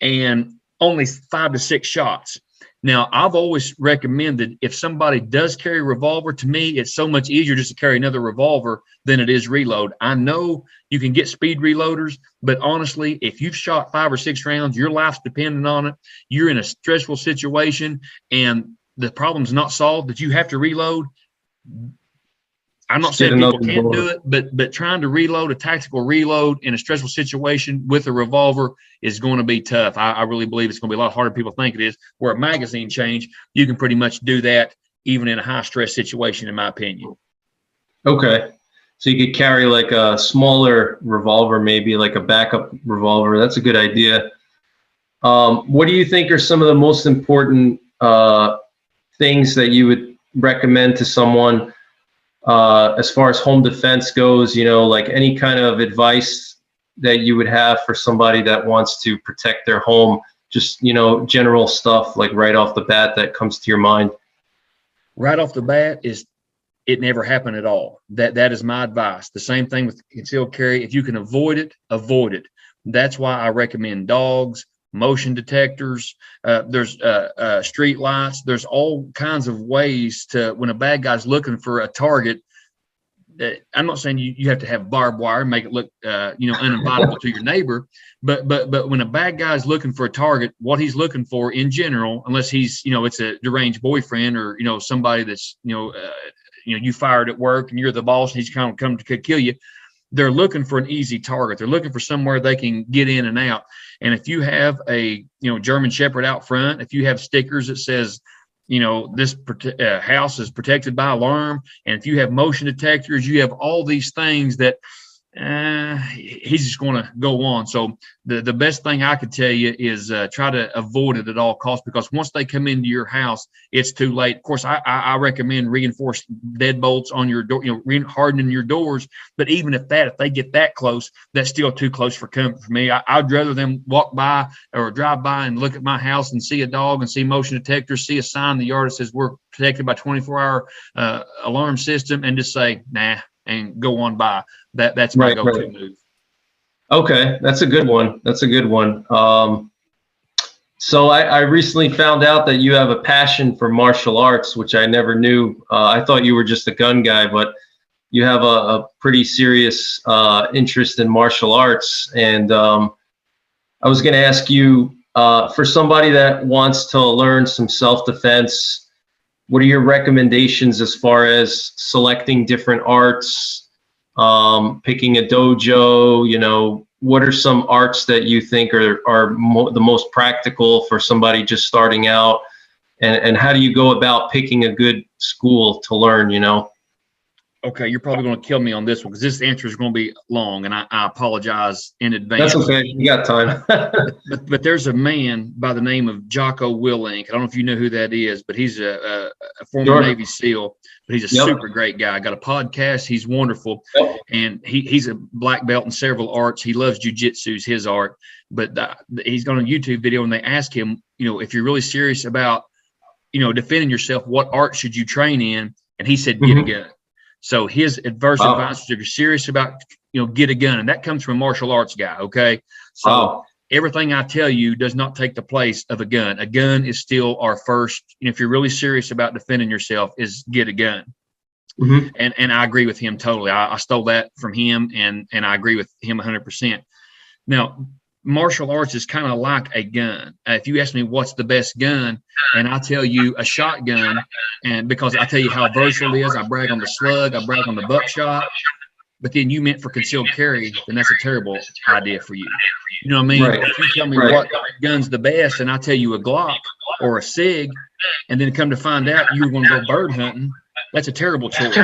and only 5 to 6 shots. Now, I've always recommended if somebody does carry a revolver, to me, it's so much easier just to carry another revolver than it is reload. I know you can get speed reloaders, but honestly, if you've shot 5 or 6 rounds, your life's dependent on it. You're in a stressful situation and the problem's not solved that you have to reload. I'm not saying people can't do it, but trying to reload a tactical reload in a stressful situation with a revolver is going to be tough. I really believe it's going to be a lot harder than people think it is. Where a magazine change, you can pretty much do that even in a high stress situation, in my opinion. Okay. So you could carry like a smaller revolver, maybe like a backup revolver. That's a good idea. What do you think are some of the most important things that you would recommend to someone as far as home defense goes, like any kind of advice that you would have for somebody that wants to protect their home, just, general stuff like right off the bat that comes to your mind? Right off the bat is it never happened at all. That is my advice. The same thing with concealed carry. If you can avoid it, avoid it. That's why I recommend dogs, motion detectors, there's street lights. There's all kinds of ways to, when a bad guy's looking for a target, I'm not saying you have to have barbed wire, make it look, uninvitable to your neighbor, but when a bad guy's looking for a target, what he's looking for in general, unless he's, it's a deranged boyfriend or, somebody that's, you fired at work and you're the boss and he's kind of come to kill you. They're looking for an easy target. They're looking for somewhere they can get in and out. And if you have a, German Shepherd out front, if you have stickers that says, this house is protected by alarm, and if you have motion detectors, you have all these things that he's just going to go on. So the best thing I could tell you is try to avoid it at all costs, because once they come into your house, it's too late. Of course, I recommend reinforced deadbolts on your door, hardening your doors. But even if they get that close, that's still too close for comfort for me. I'd rather them walk by or drive by and look at my house and see a dog and see motion detectors, see a sign in the yard that says we're protected by 24-hour alarm system, and just say, nah, and go on by. That's my go-to move. Okay, that's a good one. So I recently found out that you have a passion for martial arts, which I never knew. I thought you were just a gun guy, but you have a pretty serious interest in martial arts. And I was going to ask you, for somebody that wants to learn some self-defense, what are your recommendations as far as selecting different arts, picking a dojo? What are some arts that you think are the most practical for somebody just starting out? And how do you go about picking a good school to learn, Okay, you're probably going to kill me on this one because this answer is going to be long, and I apologize in advance. That's okay. You got time. but there's a man by the name of Jocko Willink. I don't know if you know who that is, but he's a former Navy SEAL, but he's a super great guy. Got a podcast. He's wonderful. And he's a black belt in several arts. He loves jujitsu, is his art. But he's got a YouTube video, and they ask him, if you're really serious about, defending yourself, what art should you train in? And he said, get a gun. So his advice is, if you're serious about, get a gun. And that comes from a martial arts guy. Okay. So everything I tell you does not take the place of a gun. A gun is still our first, if you're really serious about defending yourself, is get a gun. And I agree with him totally. I stole that from him, and I agree with him 100%. Now, martial arts is kind of like a gun. If you ask me what's the best gun, and I tell you a shotgun, and because I tell you how versatile it is, I brag on the slug, I brag on the buckshot, but then you meant for concealed carry, then that's a terrible idea for you. You know what I mean? If you tell me what gun's the best, and I tell you a Glock or a SIG, and then come to find out you're going to go bird hunting, that's a terrible choice.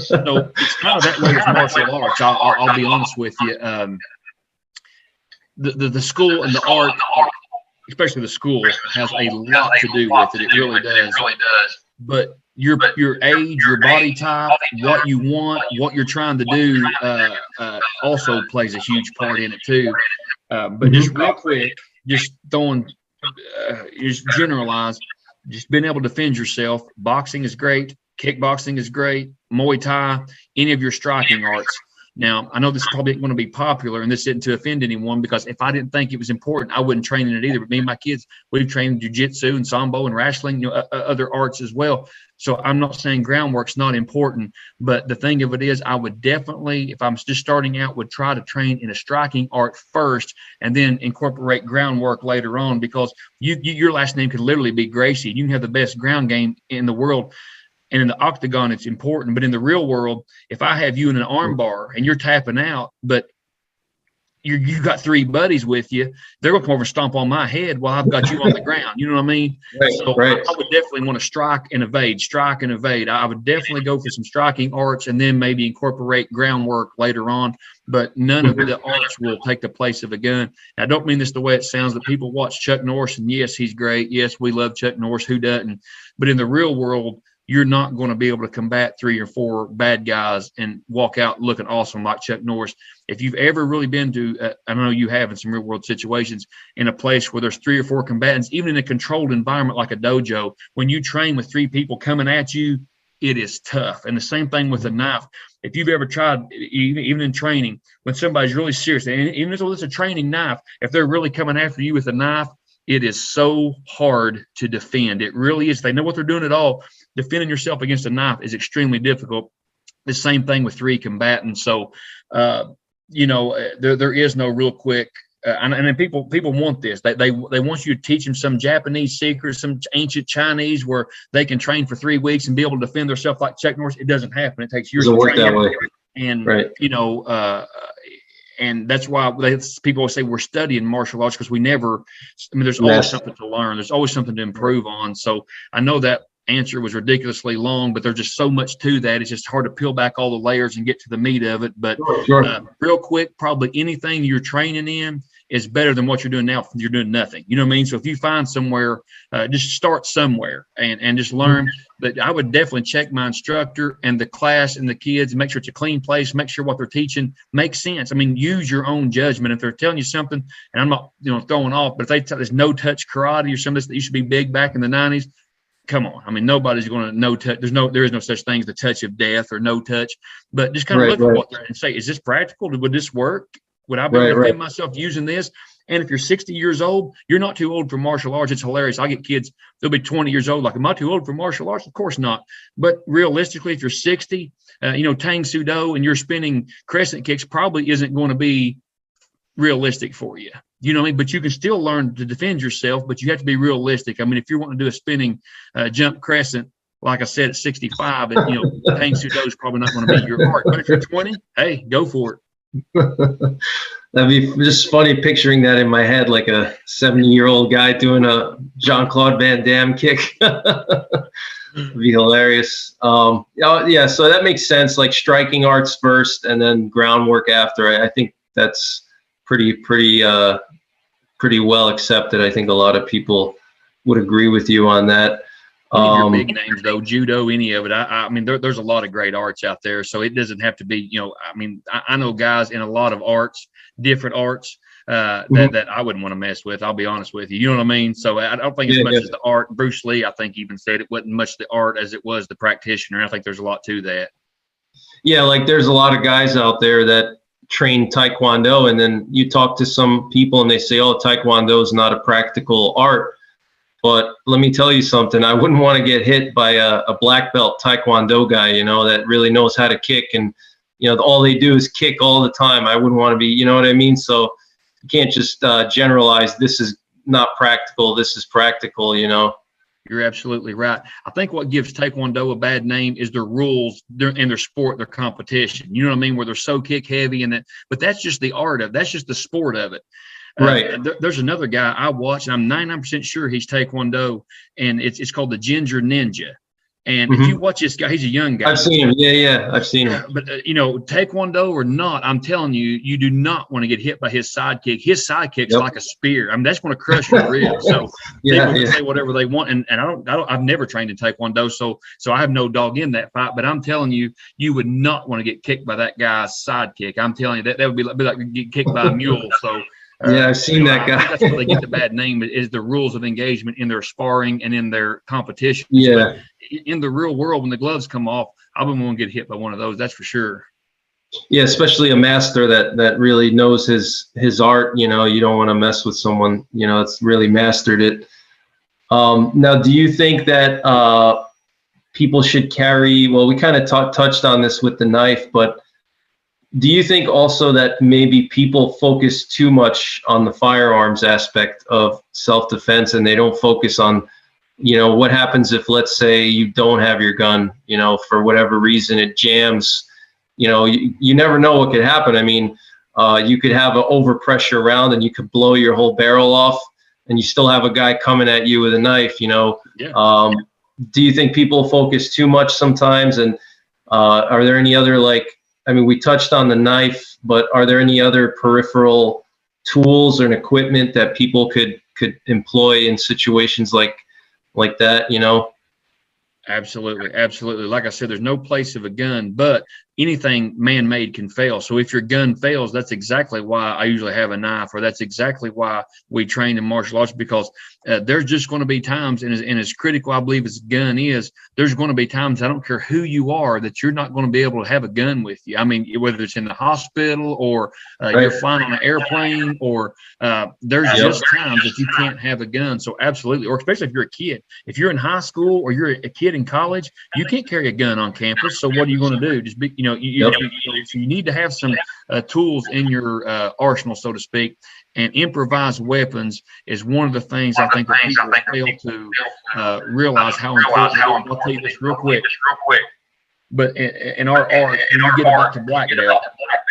So it's kind of that way with martial arts. I'll be honest with you. The school and the art, especially the school, has a lot to do with it. It really does. But your age, your body type, what you want, what you're trying to do, also plays a huge part in it too. But just real quick, just generalize, just being able to defend yourself. Boxing is great. Kickboxing is great. Muay Thai, any of your striking arts. Now, I know this is probably going to be popular, and this isn't to offend anyone, because if I didn't think it was important, I wouldn't train in it either. But me and my kids, we've trained jiu-jitsu and sambo and wrestling, other arts as well. So I'm not saying groundwork's not important, but the thing of it is, I would definitely, if I'm just starting out, would try to train in a striking art first and then incorporate groundwork later on, because your last name could literally be Gracie. You can have the best ground game in the world. And in the octagon, it's important. But in the real world, if I have you in an arm bar and you're tapping out, but you got three buddies with you, they're going to come over and stomp on my head while I've got you on the ground. You know what I mean? I would definitely want to strike and evade. I would definitely go for some striking arts and then maybe incorporate groundwork later on. But none of the arts will take the place of a gun. I don't mean this the way it sounds, that people watch Chuck Norris, and yes, he's great. Yes, we love Chuck Norris. Who doesn't? But in the real world, you're not going to be able to combat 3 or 4 bad guys and walk out looking awesome like Chuck Norris. If you've ever really been to, I know you have in some real world situations, in a place where there's 3 or 4 combatants, even in a controlled environment like a dojo, when you train with 3 people coming at you, it is tough. And the same thing with a knife. If you've ever tried, even in training, when somebody's really serious, and even though it's a training knife, if they're really coming after you with a knife, it is so hard to defend. It really is. They know what they're doing at all. Defending yourself against a knife is extremely difficult. The same thing with 3 combatants. So, there is no real quick. And then people want this. They want you to teach them some Japanese secret, some ancient Chinese, where they can train for 3 weeks and be able to defend themselves like Chuck Norris. It doesn't happen. It takes years. It doesn't work that way. And and that's why people always say we're studying martial arts, because there's always something to learn. There's always something to improve on. So I know that answer was ridiculously long, but there's just so much to that. It's just hard to peel back all the layers and get to the meat of it. But real quick, probably anything you're training in is better than what you're doing now if you're doing nothing. You know what I mean? So if you find somewhere, just start somewhere and just learn. But I would definitely check my instructor and the class and the kids, and make sure it's a clean place, make sure what they're teaching makes sense. I mean, use your own judgment. If they're telling you something, and I'm not throwing off, but if they tell there's no touch karate or something that used to be big back in the 90s, come on. I mean, nobody's going to no touch. There is no such thing as the touch of death or no touch, but just kind of look at what they're and say, is this practical? Would this work? Would I be able to defend myself using this? And if you're 60 years old, you're not too old for martial arts. It's hilarious. I get kids, they'll be 20 years old. Like, am I too old for martial arts? Of course not. But realistically, if you're 60, Tang Sudo and you're spinning crescent kicks probably isn't going to be realistic for you. You know what I mean? But you can still learn to defend yourself, but you have to be realistic. I mean, if you're wanting to do a spinning jump crescent, like I said, at 65, and Tang Sudo is probably not going to be your art. But if you're 20, hey, go for it. That'd be just funny picturing that in my head, like a 70-year-old guy doing a Jean-Claude Van Damme kick. It'd be hilarious. So that makes sense. Like striking arts first and then groundwork after. I think that's pretty well accepted. I think a lot of people would agree with you on that. Your big names though, judo, any of it. I mean, there's a lot of great arts out there, so it doesn't have to be. I know guys in a lot of arts, different arts that I wouldn't want to mess with. I'll be honest with you. You know what I mean? So I don't think as much as the art. Bruce Lee, I think, even said it wasn't much the art as it was the practitioner. I think there's a lot to that. Yeah, like there's a lot of guys out there that train Taekwondo, and then you talk to some people and they say, "Oh, Taekwondo is not a practical art." But let me tell you something. I wouldn't want to get hit by a black belt Taekwondo guy, you know, that really knows how to kick, and you know, all they do is kick all the time. I wouldn't want to be, you know what I mean? So you can't just generalize. This is not practical. This is practical, you know. You're absolutely right. I think what gives Taekwondo a bad name is their rules in their sport, their competition. You know what I mean? Where they're so kick heavy and that, but that's just the art of it. That's just the sport of it. Right. There's another guy I watch, and I'm 99% sure he's Taekwondo, and it's called the Ginger Ninja. And if you watch this guy, he's a young guy. I've seen him. Yeah, I've seen him. But, you know, Taekwondo or not, I'm telling you, you do not want to get hit by his sidekick. His sidekick's like a spear. I mean, that's going to crush your ribs. So people can say whatever they want. And I've never trained in Taekwondo, so I have no dog in that fight. But I'm telling you, you would not want to get kicked by that guy's sidekick. I'm telling you, that would be like getting kicked by a mule. So yeah, I've seen that guy. That's where they get the bad name, is the rules of engagement in their sparring and in their competition. Yeah. But in the real world, when the gloves come off, I wouldn't want to get hit by one of those. That's for sure. Yeah, especially a master that really knows his art. You know, you don't want to mess with someone, you know, that's really mastered it. Now, do you think that people should carry? Well, we kind of touched on this with the knife, but do you think also that maybe people focus too much on the firearms aspect of self-defense, and they don't focus on, you know, what happens if, let's say, you don't have your gun, you know, for whatever reason it jams, you know, you never know what could happen. I mean, you could have an overpressure round and you could blow your whole barrel off, and you still have a guy coming at you with a knife, you know. Yeah. Do you think people focus too much sometimes? And are there any other, like, I mean, we touched on the knife, but are there any other peripheral tools or equipment that people could employ in situations like that, you know? Absolutely. Absolutely. Like I said, there's no place of a gun, but anything man-made can fail. So if your gun fails, that's exactly why I usually have a knife, or that's exactly why we train in martial arts, because there's just going to be times, and as critical I believe as a gun is, there's going to be times, I don't care who you are, that you're not going to be able to have a gun with you. I mean, whether it's in the hospital or you're flying on an airplane, or there's just times that you can't have a gun. So absolutely, or especially if you're a kid. If you're in high school or you're a kid in college, you can't carry a gun on campus. So what are you going to do? Just be, you know, you need to have some tools in your arsenal, so to speak. And improvised weapons is one of the things I think that people fail to realize how important. I'll tell you this real quick. But in our art, when you get about to black belt,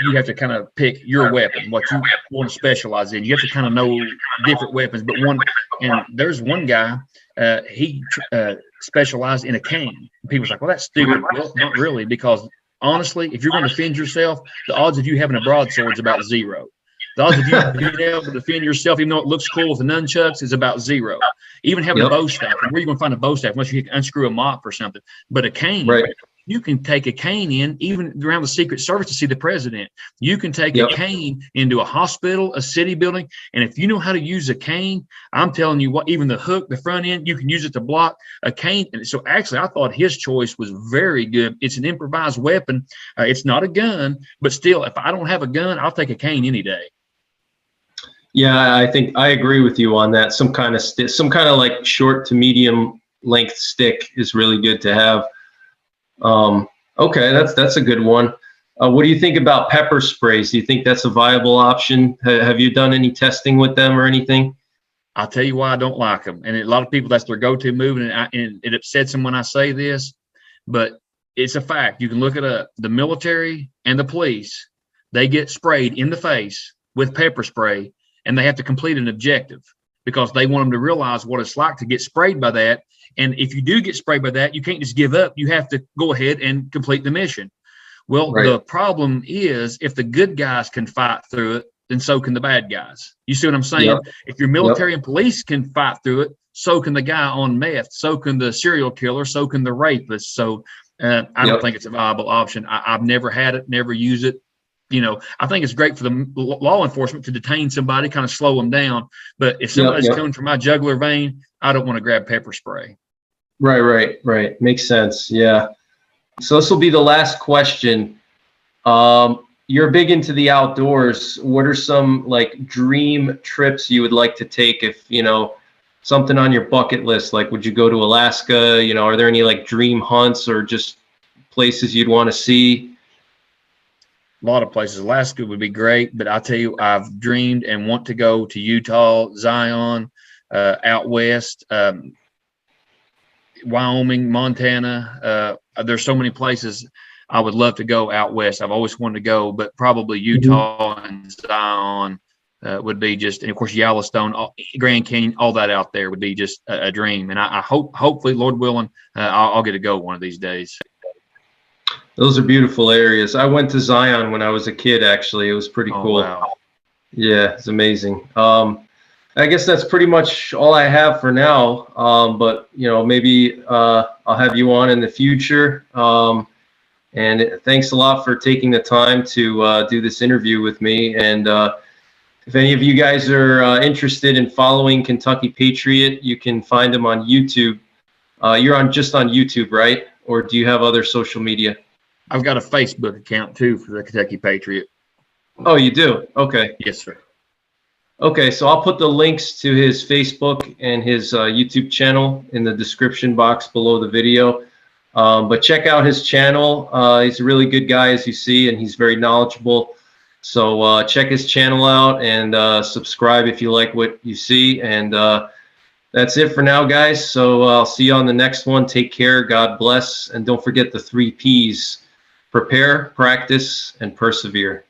you have to kind of pick your weapon, what you want to specialize in. You have to kind of know different weapons. But there's one guy, he specialized in a cane. People's like, well, that's stupid. Well, not really, because honestly, if you're going to defend yourself, the odds of you having a broadsword is about zero. The odds of you being able to defend yourself, even though it looks cool with the nunchucks, is about zero. Even having a bow staff, and where are you going to find a bow staff unless you unscrew a mop or something? But a cane, you can take a cane in, even around the Secret Service, to see the president. You can take a cane into a hospital, a city building, and if you know how to use a cane, I'm telling you what, even the hook, the front end, you can use it to block a cane. And so actually, I thought his choice was very good. It's an improvised weapon. It's not a gun, but still, if I don't have a gun, I'll take a cane any day. Yeah, I think I agree with you on that. Some kind of like short to medium length stick is really good to have. Okay, that's a good one. What do you think about pepper sprays? Do you think that's a viable option? Have you done any testing with them or anything? I'll tell you why I don't like them. And a lot of people, that's their go-to move, and it upsets them when I say this, but it's a fact. You can look it up. The military and the police, they get sprayed in the face with pepper spray, and they have to complete an objective because they want them to realize what it's like to get sprayed by that. And if you do get sprayed by that, you can't just give up. You have to go ahead and complete the mission. Well, the problem is, if the good guys can fight through it, then so can the bad guys. You see what I'm saying? If your military and police can fight through it, so can the guy on meth, so can the serial killer, so can the rapist. So I don't think it's a viable option. I've never had it, never used it. You know, I think it's great for the law enforcement to detain somebody, kind of slow them down. But if somebody's coming from my jugular vein, I don't want to grab pepper spray. Right. Makes sense. Yeah. So this will be the last question. You're big into the outdoors. What are some like dream trips you would like to take if, you know, something on your bucket list? Like, would you go to Alaska? You know, are there any like dream hunts or just places you'd want to see? A lot of places. Alaska would be great, but I tell you, I've dreamed and want to go to Utah, Zion, out west, Wyoming, Montana. There's so many places I would love to go out west. I've always wanted to go, but probably Utah and Zion would be just, and of course Yellowstone, Grand Canyon, all that out there would be just a dream. And I hope, hopefully, Lord willing, I'll get to go one of these days. Those are beautiful areas. I went to Zion when I was a kid, actually. It was pretty cool. Wow. Yeah, it's amazing. I guess that's pretty much all I have for now. But, you know, maybe I'll have you on in the future. And thanks a lot for taking the time to do this interview with me. And if any of you guys are interested in following Kentucky Patriot, you can find him on YouTube. You're just on YouTube, right? Or do you have other social media? I've got a Facebook account too for the Kentucky Patriot. Oh, you do? Okay. Yes, sir. Okay, so I'll put the links to his Facebook and his YouTube channel in the description box below the video. But check out his channel. He's a really good guy, as you see, and he's very knowledgeable. So check his channel out and subscribe if you like what you see. And that's it for now, guys. So I'll see you on the next one. Take care. God bless. And don't forget the 3 Ps. Prepare, practice, and persevere.